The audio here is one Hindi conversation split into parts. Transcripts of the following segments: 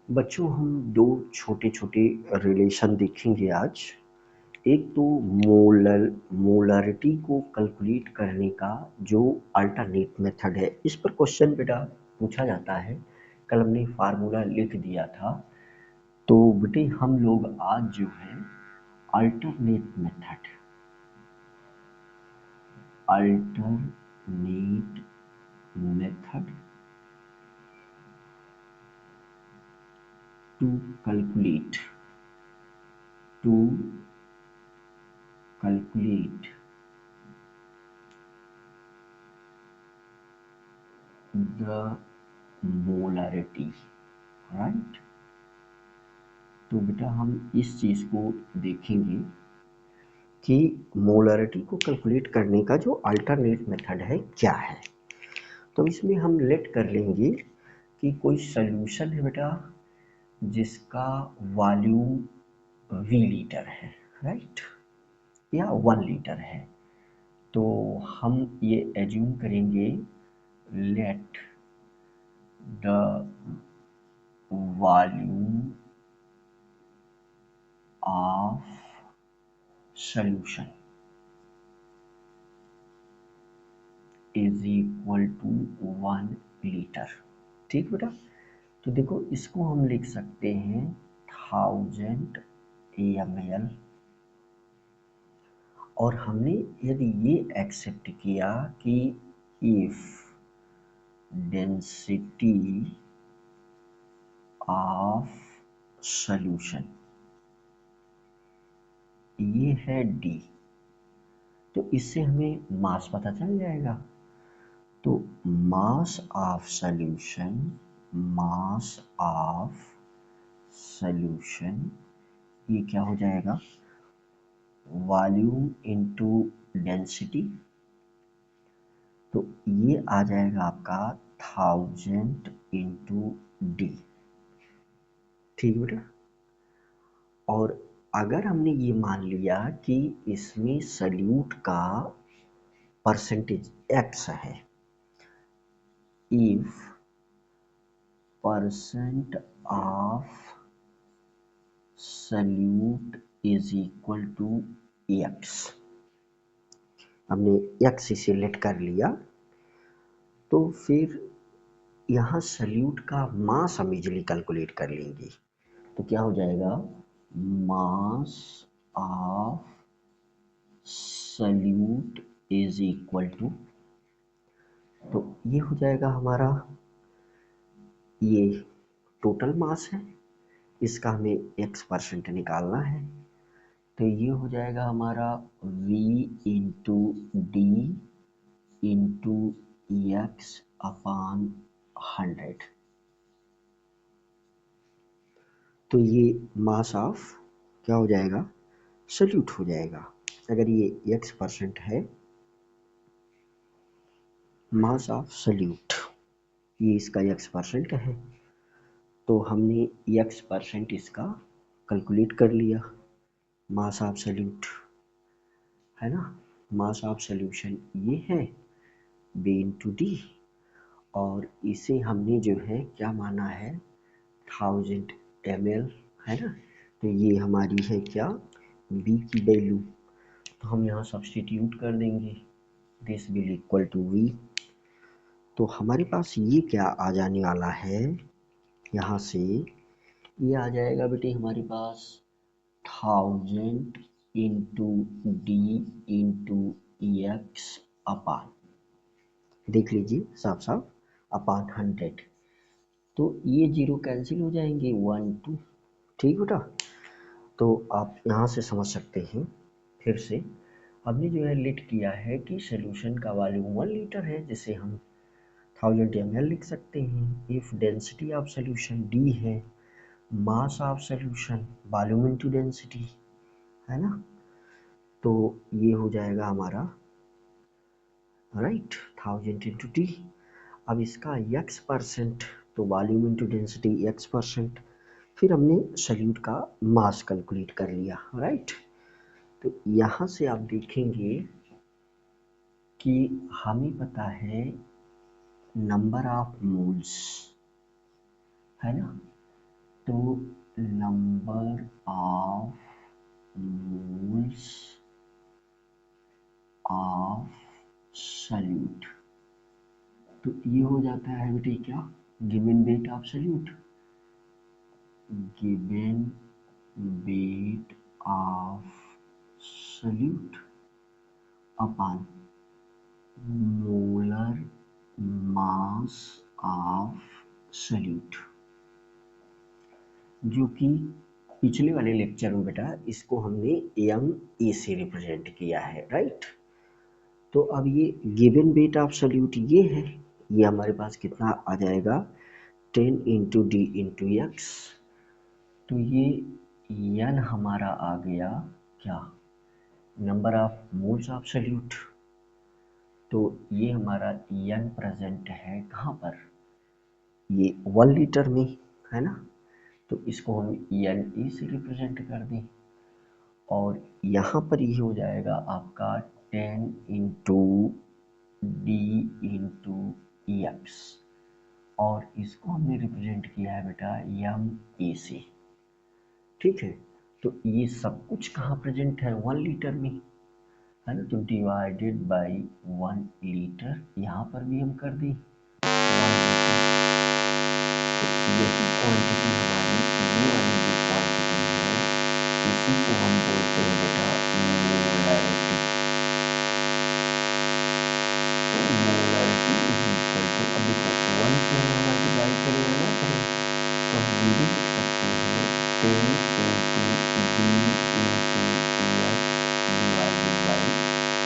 बच्चों हम दो छोटे छोटे रिलेशन देखेंगे आज। एक तो मोलरिटी को कैलकुलेट करने का जो अल्टरनेट मेथड है, इस पर क्वेश्चन बेटा पूछा जाता है। कल हमने फार्मूला लिख दिया था, तो बेटे हम लोग आज जो है alternate method to calculate the molarity, right. तो बेटा हम इस चीज को देखेंगे कि मोलरिटी को कैलकुलेट करने का जो अल्टरनेट मेथड है क्या है। तो इसमें हम लेट कर लेंगे कि कोई सॉल्यूशन है बेटा जिसका वॉल्यूम V लीटर है, राइट, या 1 लीटर है। तो हम ये एज्यूम करेंगे let the volume of solution is equal to 1 litre. ठीक बेटा, तो देखो इसको हम लिख सकते हैं 1000 ml। और हमने यदि ये एक्सेप्ट किया कि इफ डेंसिटी ऑफ सॉल्यूशन ये है D, तो इससे हमें मास पता चल जाएगा। तो मास ऑफ सॉल्यूशन ये क्या हो जाएगा, वॉल्यूम इनटू डेंसिटी। तो ये आ जाएगा आपका 1000 इंटू D। ठीक बेटा, और अगर हमने ये मान लिया कि इसमें सल्यूट का परसेंटेज X है, if percent of solute is equal to X, हमने X इसे लेट कर लिया, तो फिर यहाँ सल्यूट का मास हम इजीली कैलकुलेट कर लेंगे। तो क्या हो जाएगा, mass of solute is equal to, तो ये हो जाएगा हमारा, ये टोटल मास है, इसका हमें X% निकालना है। तो ये हो जाएगा हमारा V into D into x upon 100। तो ये मास ऑफ क्या हो जाएगा, सल्यूट हो जाएगा। अगर ये X% है, मास ऑफ सल्यूट ये इसका X% है, तो हमने X% इसका कैलकुलेट कर लिया। मास ऑफ सल्यूट है ना, मास ऑफ सॉल्यूशन ये है B इंटू डी, और इसे हमने जो है क्या माना है 1000 ml, है ना। तो ये हमारी है क्या, B की वैल्यू। तो हम यहाँ सब्स्टिट्यूट कर देंगे, this will equal to V। तो हमारे पास ये क्या आ जाने वाला है, यहाँ से ये आ जाएगा बेटे हमारे पास 1000 इंटू डी इंटू एक्स अपान, देख लीजिए साफ साफ, अपान 100। तो ये जीरो कैंसिल हो जाएंगे, 1 2। ठीक बेटा, तो आप यहाँ से समझ सकते हैं। फिर से हमने जो है लिट किया है कि सॉल्यूशन का वॉल्यूम 1 लीटर है, जिसे हम 1000 ml लिख सकते हैं। If density of solution D है, mass of solution volume into density, है ना। तो ये हो जाएगा हमारा राइट 1000 इंटू टी। अब इसका X%, तो वॉल्यूम इंटू डेंसिटी X%। फिर हमने सल्यूट का मास कैलकुलेट कर लिया, राइट। तो यहाँ से आप देखेंगे कि हमें पता है नंबर ऑफ मोल्स, है ना, तो number of moles of solute, तो ये हो जाता है बेटे क्या, given weight of solute, given weight of solute upon molar mass of solute, जो कि पिछले वाले लेक्चर में बेटा इसको हमने एम ए से रिप्रेजेंट किया है, राइट। तो अब ये गिवन वेट ऑफ सॉल्यूट ये है, ये हमारे पास कितना आ जाएगा 10 इंटू डी इंटू एक्स, तो ये n हमारा आ गया क्या, number of moles of solute. तो ये हमारा n प्रेजेंट है कहाँ पर, ये 1 लीटर में है ना, तो इसको हम n से रिप्रेजेंट कर दें, और यहाँ पर ये हो जाएगा आपका 10 इंटू डी इंटू एक्स, और इसको हमने रिप्रेजेंट किया है बेटा एम ए से, ठीक है। तो ये सब कुछ कहाँ प्रेजेंट है, 1 लीटर में है ना, तो डिवाइडेड बाई 1 लीटर, यहाँ पर भी हम कर दें 1 लीटर, तो यही क्वांटिटी हमारी, ये वाली जो क्वांटिटी है इसी को हम बोलते हैं बेटा मोलरिटी। तो मोलरिटी इज इक्वल टू, अब देखो 1 से हम मल्टीप्लाई करें या ना करें, तो हम ये भी लिख सकते हैं 10 into D into X divided by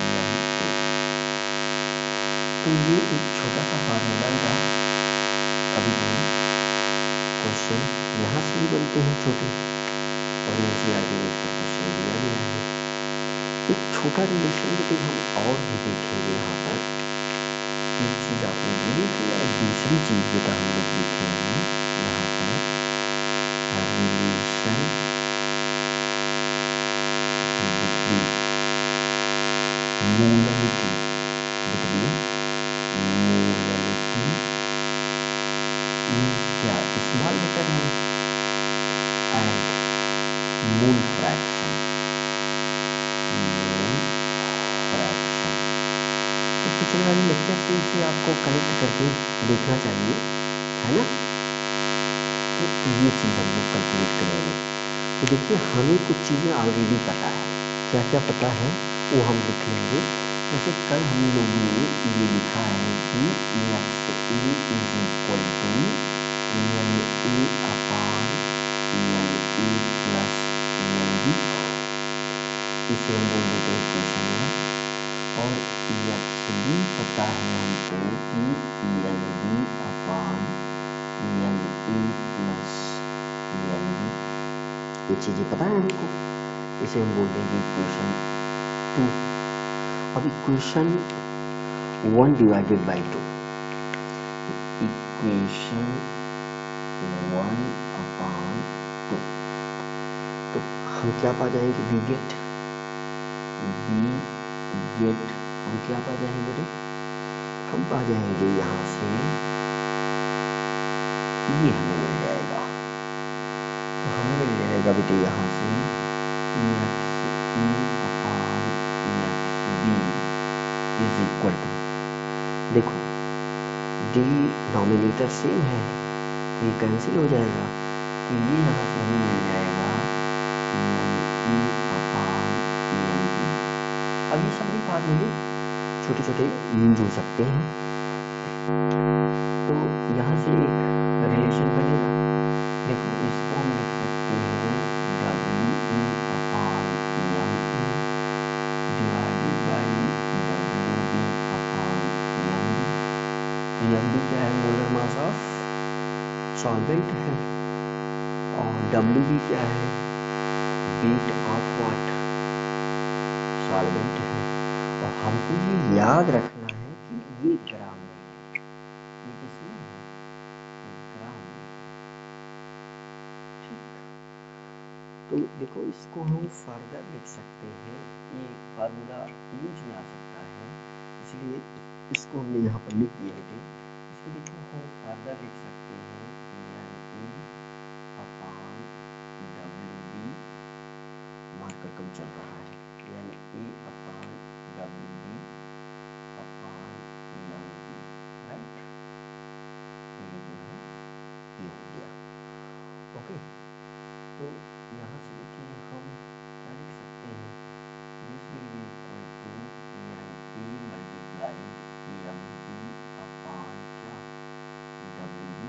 M A. तो ये एक छोटा सा फार्मूला बेटा, कभी कभी क्वेश्चन यहाँ से भी बनते हैं छोटे, और एनसीईआरटी में इसका क्वेश्चन दिया गया है। एक छोटा रिलेशन बेटे हम और भी देखेंगे यहाँ पर, एक चीज आपने ये देखी है, दूसरी चीज बेटा हम लोग देखेंगे यहाँ पर relation between molarity, between molarity means क्या, स्मॉल लेटर में, and mole fraction, mole fraction. तो पिछले वाले लेक्चर से इसे आपको कनेक्ट करके देखना चाहिए, है ना। तो ये चीज़ हम लोग कैलकुलेट करेंगे। तो देखिए हमें कुछ चीज़ें ऑलरेडी पता है, क्या क्या पता है वो हम लिख लेंगे। जैसे कल हम लोगों ने ये लिखा है कि X A is equal to N A upon N A plus N B, इसे हम बोल देते हैं इक्वेशन 1, और एक्स बी पता है हमको कि N B upon N A plus N B, ये चीज़ें पता है हमको, इसे हम बोल देंगे इक्वेशन 2। अब equation 1 divided by 2, equation 1 upon 2, तो हम क्या पा जाएंगे, बी गेट हम क्या पा जाएंगे रे, हम पा जाएंगे यहाँ से, ये हमें मिल जाएगा, तो हमें मिल जाएगा बेटे यहाँ से X A upon X B is equal to, देखो डिनोमिनेटर सेम है तो ये कैंसिल हो जाएगा, तो ये यहाँ से हमें मिल जाएगा एन ए अपॉन एन बी। अब ये सभी फार्मूले छोटे छोटे यूज हो सकते हैं, तो यहाँ से एक रिलेशन बनेगा, देखो इसको हम लिख सकते हैं W E upon M A divided by W B upon M B. M B क्या है, मोलर मास ऑफ सॉल्वेंट है, और डब्ल्यू बी क्या है, वेट ऑफ वाट, सॉल्वेंट है। और हमको ये याद रखना है कि ये ग्राम में है, ये किसमें है, ग्राम में है, ठीक। तो देखो इसको हम फर्दर लिख सकते हैं, ये फार्मूला यूज में आ सकता है, इसलिए इसको हमने यहाँ पर लिख दिया है। इसको देखो हम फर्दर लिख सकते हैं एन ए अपॉन ये हो गया। ओके, तो यहाँ से देखिए हम क्या लिख सकते हैं, this will be equal to N A multiply M B upon क्या डब्ल्यू बी,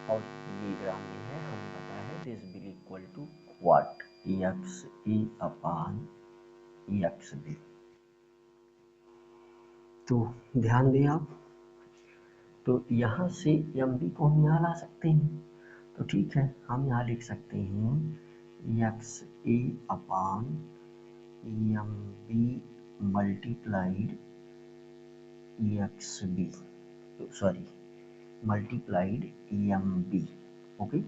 और ये ग्राम में है, हमें पता है this will equal to what X A upon X B. तो ध्यान दें आप, तो यहाँ से एम बी को हम यहाँ ला सकते हैं, तो ठीक है, हम यहाँ लिख सकते हैं एक्स ए upon M B multiplied x b, sorry multiplied m b. Okay,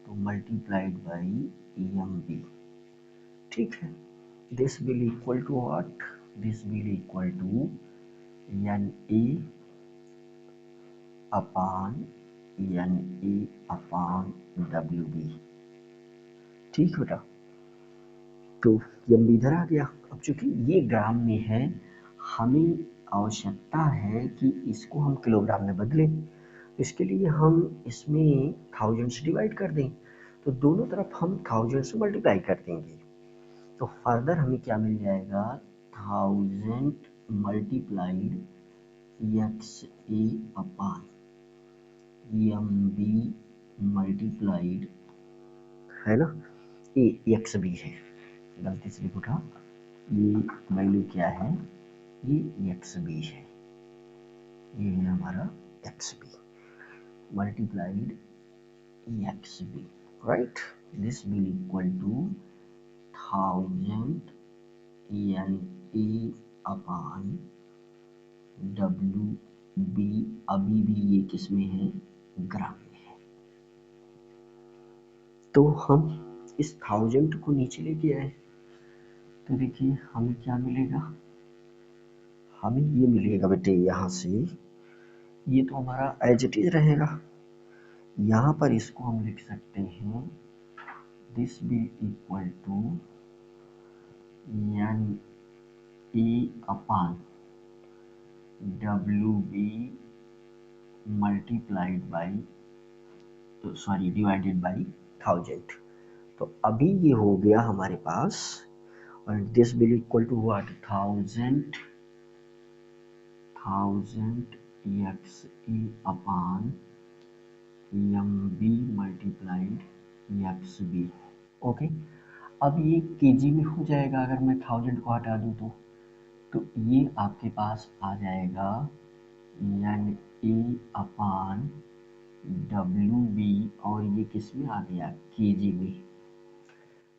तो मल्टीप्लाइड बाई एम बी, ठीक है। This will equal to what, this will equal to N A upon N A upon W b, ठीक बेटा। तो एम बी इधर आ गया। अब चूंकि ये ग्राम में है, हमें आवश्यकता है कि इसको हम किलोग्राम में बदलें, इसके लिए हम इसमें 1000 से डिवाइड कर दें, तो दोनों तरफ हम 1000 से मल्टीप्लाई कर देंगे, तो फर्दर हमें क्या मिल जाएगा, 1000 मल्टीप्लाइड एक्स ए अपॉन एम बी मल्टीप्लाइड, है ना, ए एक्स बी है, गलती से लिखा, ये वैल्यू क्या है, ये एक्स बी है, ये है हमारा X B multiplied x B, right. This will equal to 1000 N A upon W B, अभी भी ये किस में है, ग्राम में है। तो हम इस 1000 को नीचे लेके आए, तो देखिए हमें क्या मिलेगा, हमें ये मिलेगा बेटे, यहाँ से ये तो हमारा एज इट इज रहेगा, यहाँ पर इसको हम लिख सकते हैं this will equal to N A upon W B multiplied by, तो सॉरी डिवाइडेड बाई 1000। तो अभी ये हो गया हमारे पास, और this will equal to what, 1000 X A upon M B multiplied x B. Okay, अब ये केजी में हो जाएगा, अगर मैं 1000 को हटा दूँ तो ये आपके पास आ जाएगा एन ए अपॉन डब्ल्यू बी, और ये किस में आ गया, केजी में।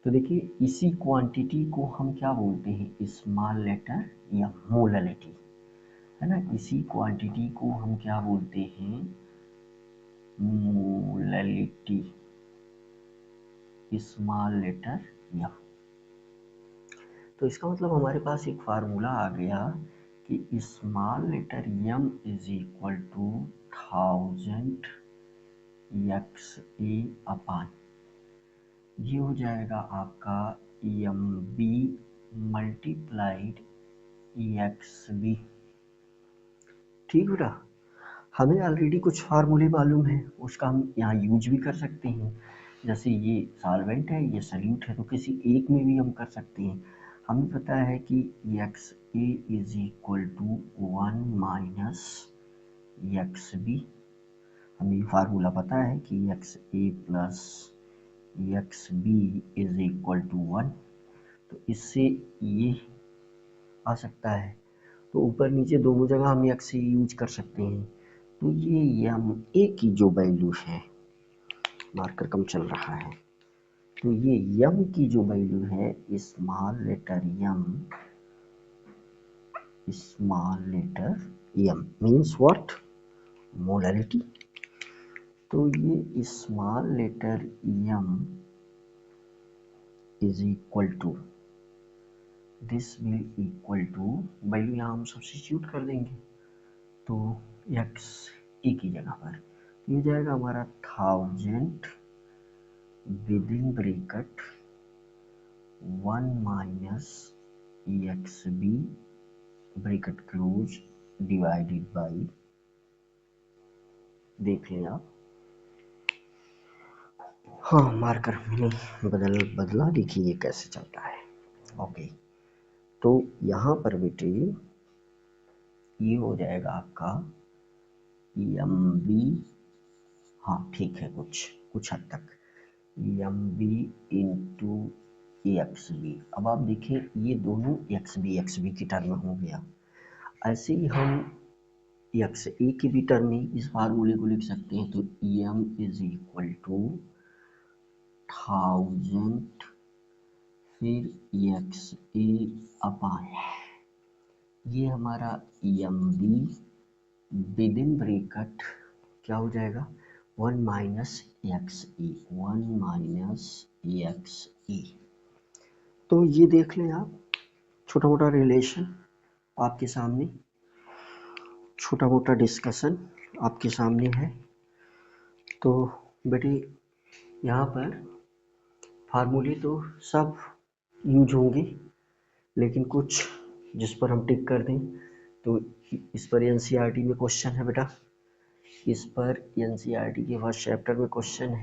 तो देखिए इसी क्वांटिटी को हम क्या बोलते हैं, स्मॉल लेटर या मोलरिटी, है ना, इसी क्वांटिटी को हम क्या बोलते हैं, मोलरिटी, स्मॉल लेटर एम। तो इसका मतलब हमारे पास एक फार्मूला आ गया कि small letter M is equal to 1000 X A upon, ये हो जाएगा आपका M B multiplied x B, ठीक बेटा। हमें ऑलरेडी कुछ फार्मूले मालूम है, उसका हम यहाँ यूज भी कर सकते हैं, जैसे ये सॉल्वेंट है, ये सल्यूट है, तो किसी एक में भी हम कर सकते हैं। हमें पता है कि X A is equal to 1 minus X B, हमें ये फार्मूला पता है कि X A plus X B is equal to 1, तो इससे ये आ सकता है, तो ऊपर नीचे दोनों जगह हम एक्स से यूज कर सकते हैं। तो ये एम ए की जो वैल्यू है, मार्कर कम चल रहा है, तो ये यम की जो वैल्यू है, small letter M means what, molarity. तो ये small letter M is equal to, this will equal to, value यहाँ हम सब्स्टिट्यूट कर देंगे, तो एक्स ए की जगह पर, तो ये जाएगा हमारा 1000 within bracket 1 minus X B bracket close divided by देख लें आप। हाँ, मार्कर मैंने बदला, देखिए ये कैसे चलता है। ओके, तो यहाँ पर बेटे ये हो जाएगा आपका एम बी, हाँ ठीक है, कुछ हद तक M B into X B. अब आप देखें ये दोनों एक्स बी की टर्म हो गया। ऐसे ही हम एक्स ए की भी टर्म में इस फार्मूले को लिख सकते हैं, तो एम इज इक्वल टू 1000 फिर एक्स ए अपान ये हमारा M B within bracket क्या हो जाएगा 1 minus X E, 1 minus X E. तो ये देख लें आप, छोटा मोटा रिलेशन आपके सामने, छोटा मोटा डिस्कशन आपके सामने है। तो बेटे यहाँ पर फार्मूले तो सब यूज होंगे, लेकिन कुछ जिस पर हम टिक कर दें। तो इस पर एनसीईआरटी में क्वेश्चन है बेटा, इस पर एनसीईआरटी के फर्स्ट चैप्टर में क्वेश्चन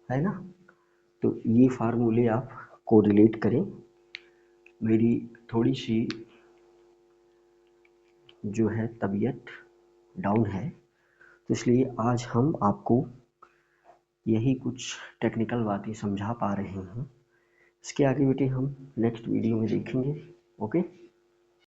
है ना। तो ये फार्मूले आप कोरिलेट करें। मेरी थोड़ी सी जो है तबीयत डाउन है, तो इसलिए आज हम आपको यही कुछ टेक्निकल बातें समझा पा रहे हैं। इसके आगे बेटे हम नेक्स्ट वीडियो में देखेंगे। ओके।